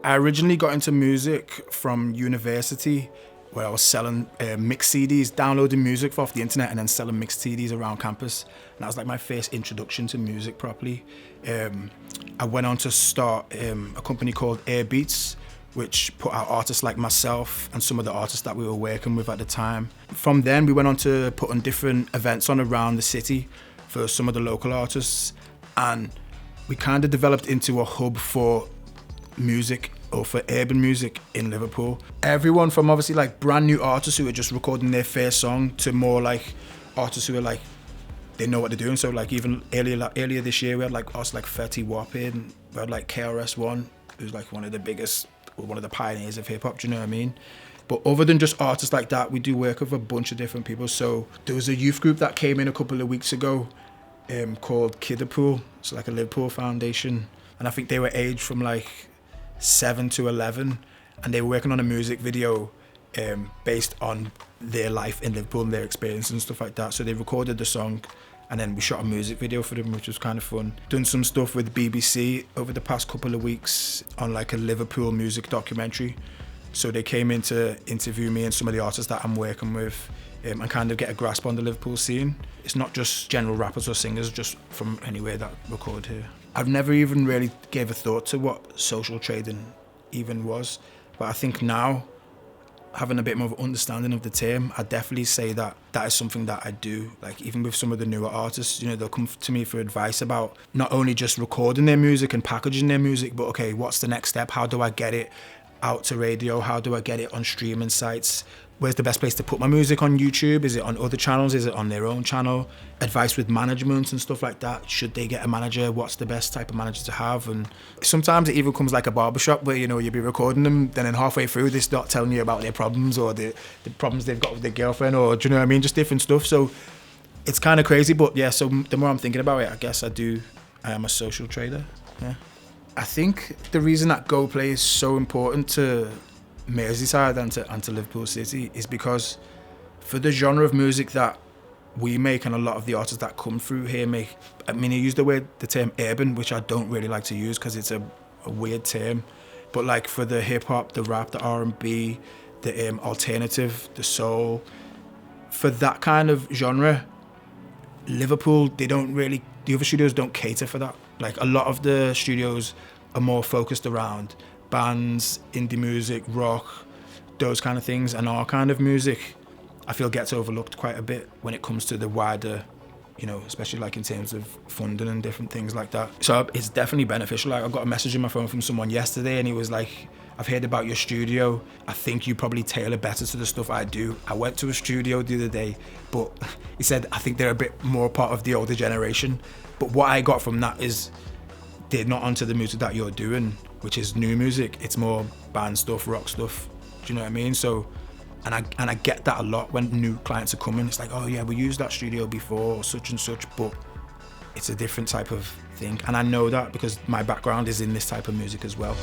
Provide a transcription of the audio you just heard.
I originally got into music from university, where I was selling mixed CDs, downloading music off the internet and then selling mixed CDs around campus. And that was like my first introduction to music properly. I went on to start a company called Air Beats, which put out artists like myself and some of the artists that we were working with at the time. From then, we went on to put on different events on around the city for some of the local artists. And we kind of developed into a hub for music, or for urban music in Liverpool. Everyone from obviously like brand new artists who are just recording their first song to more like artists who are like, they know what they're doing. So like even earlier this year, we had like artists like Fetty Wap in, we had like KRS-One, who's like one of the biggest, one of the pioneers of hip hop, do you know what I mean? But other than just artists like that, we do work with a bunch of different people. So there was a youth group that came in a couple of weeks ago called Liverpool. It's like a Liverpool foundation. And I think they were aged from like 7 to 11, and they were working on a music video based on their life in Liverpool and their experience and stuff like that. So they recorded the song, and then we shot a music video for them, which was kind of fun. Done some stuff with BBC over the past couple of weeks on like a Liverpool music documentary. So they came in to interview me and some of the artists that I'm working with and kind of get a grasp on the Liverpool scene. It's not just general rappers or singers just from anywhere that record here. I've never even really gave a thought to what social trading even was, but I think now, having a bit more of an understanding of the term, I definitely say that that is something that I do. Like even with some of the newer artists, you know, they'll come to me for advice about not only just recording their music and packaging their music, but okay, what's the next step? How do I get it out to radio? How do I get it on streaming sites? Where's the best place to put my music? On YouTube? Is it on other channels? Is it on their own channel? Advice with management and stuff like that. Should they get a manager? What's the best type of manager to have? And sometimes it even comes like a barbershop where, you know, you'll be recording them, then halfway through they start telling you about their problems or the problems they've got with their girlfriend, or do you know what I mean? Just different stuff. So it's kind of crazy, but yeah, so the more I'm thinking about it, I guess I am a social trader, yeah. I think the reason that Go Play is so important to Merseyside and to Liverpool City is because for the genre of music that we make, and a lot of the artists that come through here make, I mean, I use the term urban, which I don't really like to use because it's a weird term, but like for the hip hop, the rap, the R&B, the alternative, the soul, for that kind of genre, Liverpool, the other studios don't cater for that. Like a lot of the studios are more focused around bands, indie music, rock, those kind of things, and our kind of music, I feel, gets overlooked quite a bit when it comes to the wider, you know, especially like in terms of funding and different things like that. So it's definitely beneficial. Like I got a message on my phone from someone yesterday and he was like, I've heard about your studio. I think you probably tailor better to the stuff I do. I went to a studio the other day, but he said, I think they're a bit more part of the older generation. But what I got from that is they're not onto the music that you're doing, which is new music. It's more band stuff, rock stuff. Do you know what I mean? So, and I get that a lot when new clients are coming. It's like, oh yeah, we used that studio before, or such and such, but it's a different type of thing. And I know that because my background is in this type of music as well.